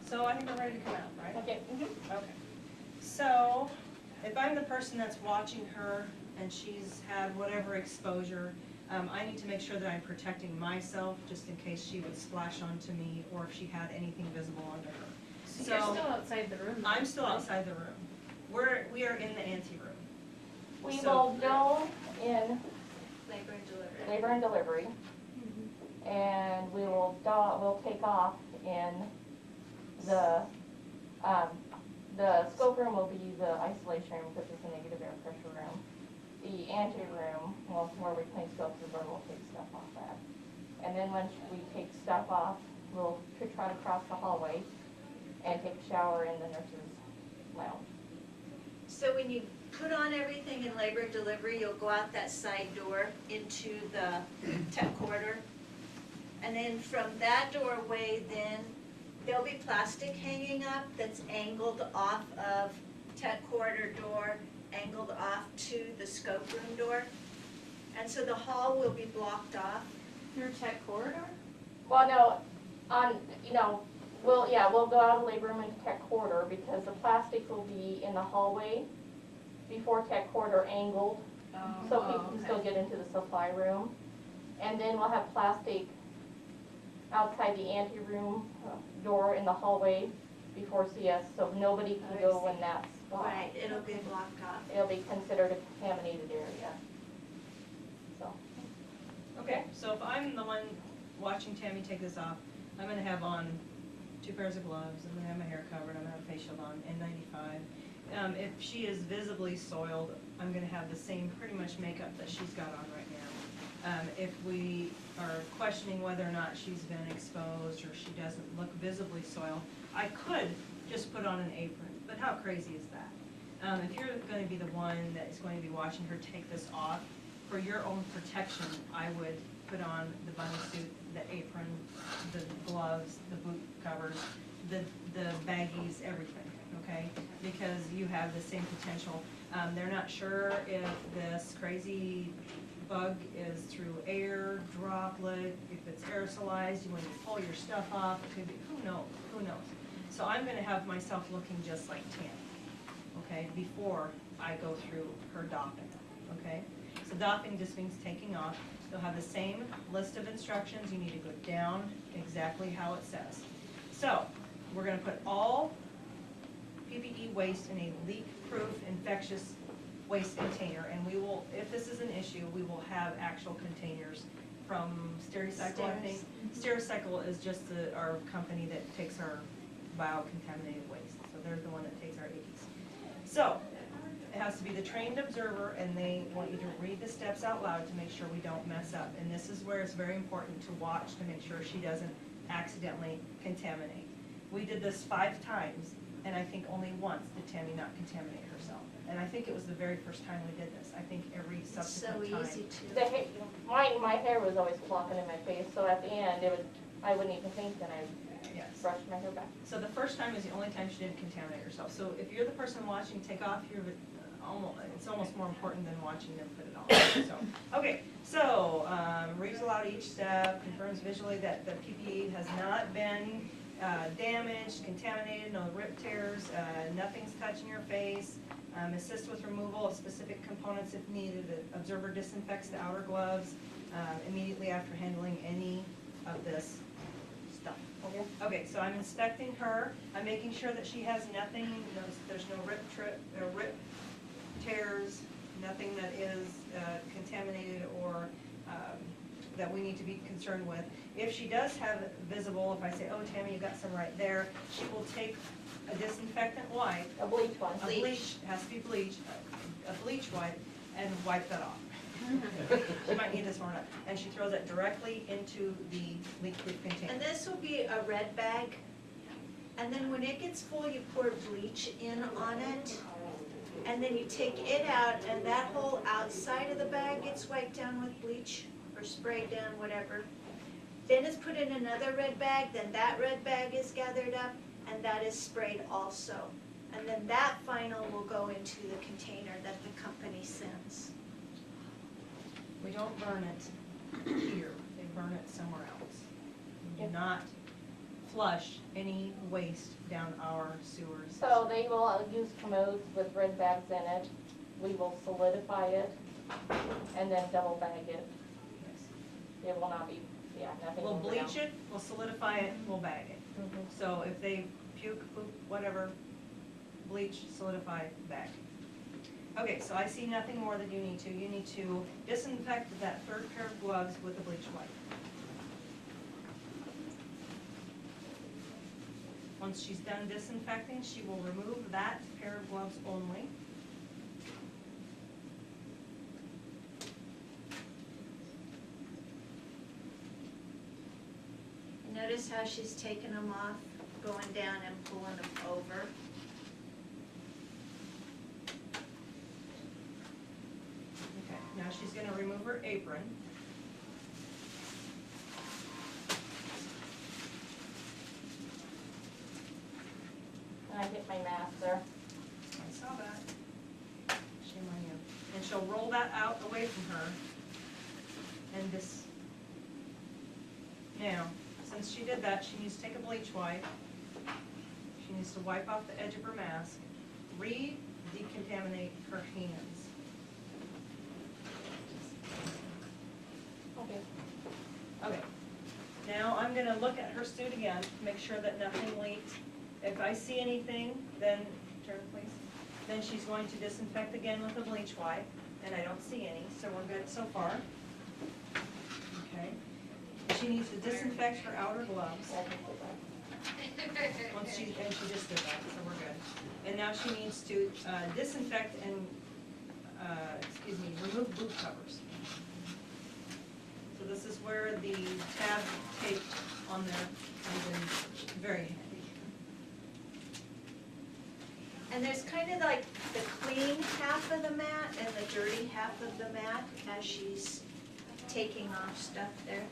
So I think we're ready to come out, right? Okay. Okay. So if I'm the person that's watching her and she's had whatever exposure, I need to make sure that I'm protecting myself just in case she would splash onto me or if she had anything visible onto her. So you're still outside the room? I'm still outside the room. We are in the ante room. We So- will go in Labor and delivery. labor and delivery, and we'll take off in the scope room will be the isolation room because it's a negative air pressure room. The ante room, well, where we clean scopes, is where we'll take stuff off at. And then once we take stuff off, we'll try to cross the hallway and take a shower in the nurse's lounge. So when you put on everything in labor and delivery, you'll go out that side door into the tech corridor. And then from that doorway, then there'll be plastic hanging up that's angled off of tech corridor door, angled off to the scope room door. And so the hall will be blocked off. Through tech corridor? Well, no, we'll go out of labor room into tech corridor because the plastic will be in the hallway before tech corridor angled, so people can still get into the supply room. And then we'll have plastic outside the ante room door in the hallway before CS, so nobody can go in that spot. Right, it'll be blocked off. It'll be considered a contaminated area. So, Okay, so if I'm the one watching Tammy take this off, I'm gonna have on 2 pairs of gloves, I'm gonna have my hair covered, I'm gonna have a face shield on, N95. If she is visibly soiled, I'm gonna have the same pretty much makeup that she's got on right now. If we are questioning whether or not she's been exposed or she doesn't look visibly soiled, I could just put on an apron, but how crazy is that? If you're gonna be the one that is going to be watching her take this off, for your own protection, I would put on the bunny suit, the apron, the gloves, the boot covers, the baggies, everything, okay? Because you have the same potential. They're not sure if this crazy bug is through air, droplet, if it's aerosolized, when you pull your stuff off, it could be, who knows? So I'm gonna have myself looking just like Tammy, okay, before I go through her doffing, okay? So doffing just means taking off. You'll have the same list of instructions. You need to go down exactly how it says. So we're gonna put all PPE waste in a leak-proof infectious waste container, and we will, if this is an issue, we will have actual containers from Stericycle, I think. Stericycle is just our company that takes our biocontaminated waste, so they're the one that takes our ickies. So it has to be the trained observer, and they want you to read the steps out loud to make sure we don't mess up. And this is where it's very important to watch to make sure she doesn't accidentally contaminate. We did this 5 times, and I think only once did Tammy not contaminate herself. And I think it was the very first time we did this. I think every subsequent time. So easy to. my hair was always flopping in my face, so at the end, I wouldn't even think, and I Yes. brushed my hair back. So the first time is the only time she didn't contaminate herself. So if you're the person watching take off, it's almost more important than watching them put it on. So, okay, so reads aloud each step, confirms visually that the PPE has not been damaged, contaminated, no rip tears, nothing's touching your face, assist with removal of specific components if needed. The observer disinfects the outer gloves immediately after handling any of this stuff. Okay, so I'm inspecting her. I'm making sure that she has nothing, there's no rip tears, nothing that is contaminated or that we need to be concerned with. If she does have it visible, if I say, oh, Tammy, you got some right there, she will take a disinfectant wipe, A bleach one. a bleach, has to be bleach, a bleach wipe, and wipe that off. She might need this more, and she throws it directly into the leak-proof container. And this will be a red bag. And then when it gets full, you pour bleach in on it. And then you take it out, and that whole outside of the bag gets wiped down with bleach or sprayed down, whatever. Then it's put in another red bag, then that red bag is gathered up, and that is sprayed also. And then that final will go into the container that the company sends. We don't burn it here, they burn it somewhere else. We do not flush any waste down our sewers. So they will use commodes with red bags in it. We will solidify it and then double bag it. Yes. It will not be, nothing We'll will go down. bleach it, we'll solidify it, we'll bag it. Mhm. So if they puke, poop, whatever, bleach, solidify, bag. Okay, so I see nothing more that you need to. You need to disinfect that third pair of gloves with the bleach wipe. Once she's done disinfecting, she will remove that pair of gloves only. Notice how she's taking them off, going down and pulling them over. Okay, now she's gonna remove her apron. And I hit my mask there. I saw that. Shame on you. And she'll roll that out away from her. And this, now, since she did that, she needs to take a bleach wipe. She needs to wipe off the edge of her mask, re-decontaminate her hands. Okay. Okay, now I'm gonna look at her suit again, make sure that nothing leaked. If I see anything, then, turn please, then she's going to disinfect again with a bleach wipe, and I don't see any, so we're good so far. Okay, she needs to disinfect her outer gloves. Yeah, I can see that. Once she, and she just did that, so we're good. And now she needs to disinfect and, remove boot covers. So this is where the tab tape on there comes in very handy. And there's kind of like the clean half of the mat and the dirty half of the mat as she's taking off stuff there.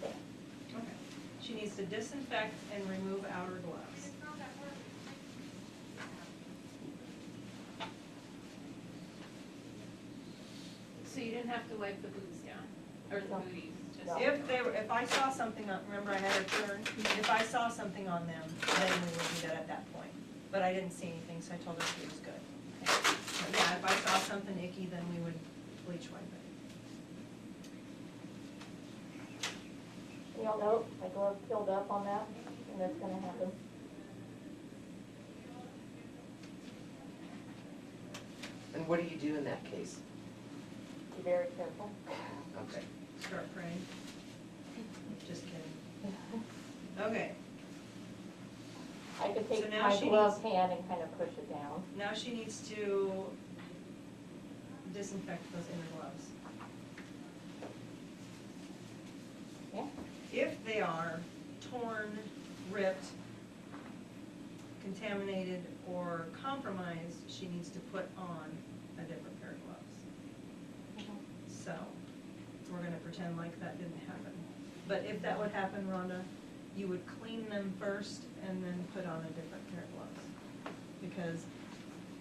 Okay. She needs to disinfect and remove outer gloves. So you didn't have to wipe the boots down, or the No. booties, just. No. If I saw something on, remember I had her turn, if I saw something on them, then we would do that at that point. But I didn't see anything, so I told her she was good. But yeah, if I saw something icky, then we would bleach wipe it. You'll note, my glove filled up on that, and that's gonna happen. And what do you do in that case? Be very careful. Okay. Start praying. Just kidding. Okay, I can So take now my she glove hand and kind of push it down. now she needs to disinfect those inner gloves. Yeah? If they are torn, ripped, contaminated, or compromised, she needs to put on a different pair of gloves. So, we're gonna pretend like that didn't happen. But if that would happen, Rhonda, you would clean them first and then put on a different pair of gloves. Because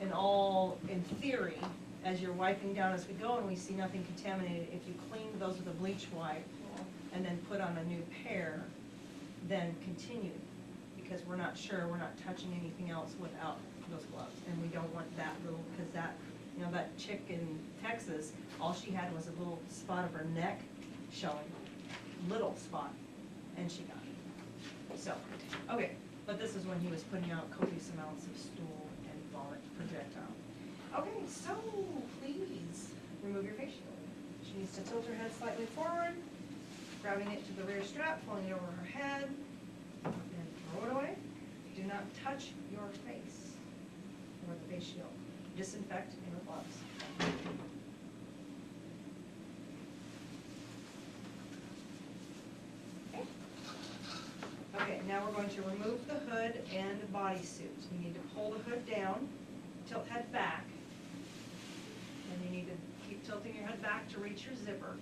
in theory, as you're wiping down as we go and we see nothing contaminated, if you clean those with a bleach wipe and then put on a new pair, then continue. Because we're not sure, we're not touching anything else without those gloves. And we don't want that little, because that, that chick in Texas, all she had was a little spot of her neck showing, little spot, and she got it. So, okay, but this is when he was putting out copious amounts of stool and vomit projectile. Okay, so please remove your face shield. She needs to tilt her head slightly forward, grabbing it to the rear strap, pulling it over her head, and throw it away. Do not touch your face or the face shield. Disinfect in the gloves. Okay, now we're going to remove the hood and bodysuit. You need to pull the hood down, tilt head back, and you need to keep tilting your head back to reach your zipper,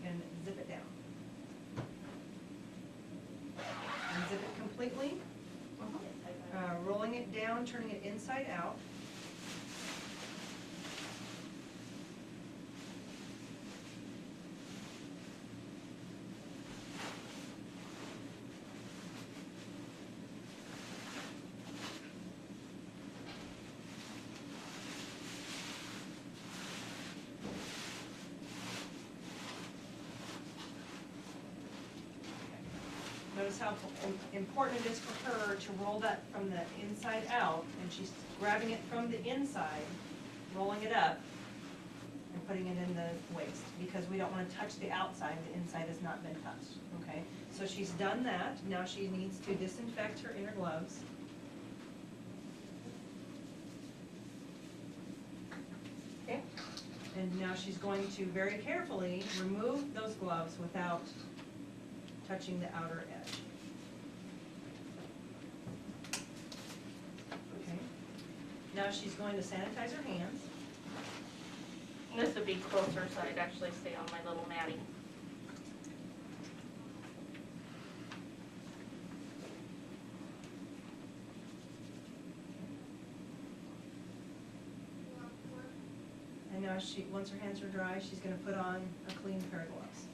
and zip it down. clean. Rolling it down, turning it inside out. Notice how important it is for her to roll that from the inside out, and she's grabbing it from the inside, rolling it up, and putting it in the waste, because we don't want to touch the outside, the inside has not been touched, okay? So she's done that, now she needs to disinfect her inner gloves. Okay. And now she's going to very carefully remove those gloves without touching the outer edge. Okay. Now she's going to sanitize her hands. And this would be closer, so I'd actually stay on my little matting. And now she, once her hands are dry, she's gonna put on a clean pair of gloves.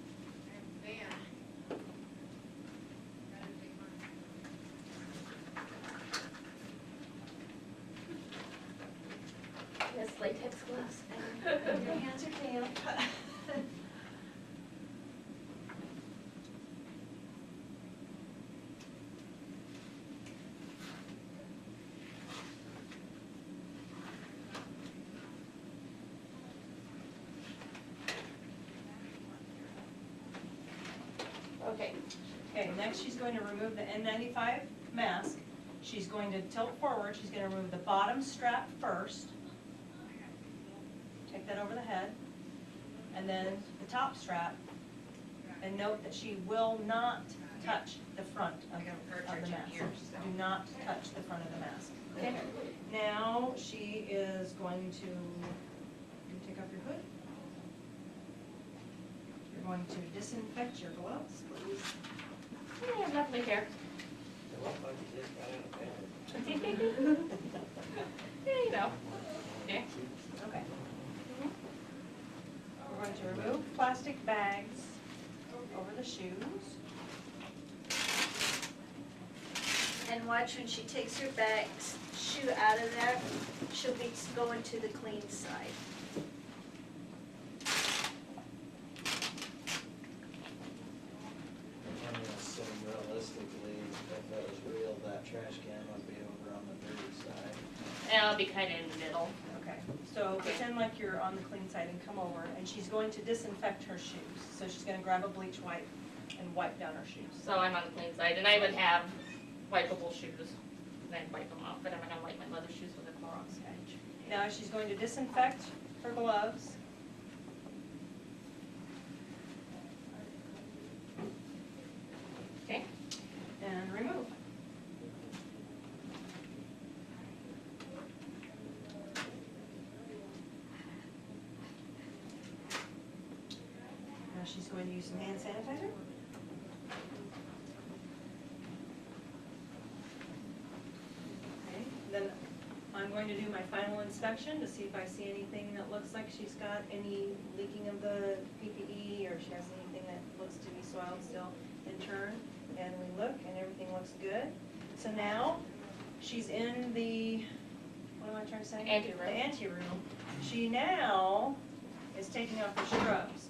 Yes, latex gloves. And your hands are damp. Okay. Okay, next she's going to remove the N95 mask. She's going to tilt forward, she's gonna remove the bottom strap first. Take that over the head. And then the top strap. And note that she will not touch the front of the mask. Do not touch the front of the mask. Okay? Now she is going to, you take off your hood. You're going to disinfect your gloves, please. I have lovely hair. It looked like you just got out of bed. Yeah, you know. Okay. Okay. We're going to remove plastic bags over the shoes. And watch when she takes her shoe out of there, she'll be going to the clean side. I'm gonna assume realistically, if that was real, that trash can would be over on the dirty side. And I'll be kind of in the middle. Okay, so pretend like you're on the clean side and come over, and she's going to disinfect her shoes. So she's gonna grab a bleach wipe and wipe down her shoes. So I'm on the clean side, and I would have wipeable shoes. And I'd wipe them off, but I'm gonna wipe my leather shoes with a Clorox sponge. Now she's going to disinfect her gloves. Okay. And remove. Now she's going to use some hand sanitizer. Okay, then I'm going to do my final inspection to see if I see anything that looks like she's got any leaking of the PPE, or she has anything that looks to be soiled still in turn. And we look, and everything looks good. So now, she's in the, what am I trying to say? Anteroom. The anteroom. She now is taking off her scrubs.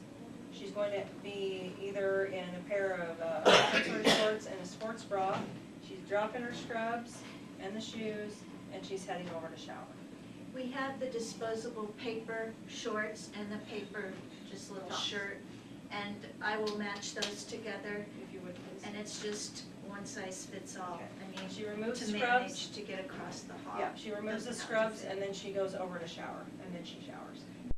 She's going to be either in a pair of boxer shorts and a sports bra. She's dropping her scrubs and the shoes, and she's heading over to shower. We have the disposable paper shorts and the paper, just little Tops. shirt, and I will match those together, If you would, please. and it's just one size fits all. Okay. I mean, She removes to scrubs. manage to get across the hall. Yeah, she removes the Doesn't have to scrubs, fit. and then she goes over to shower, and then she showers.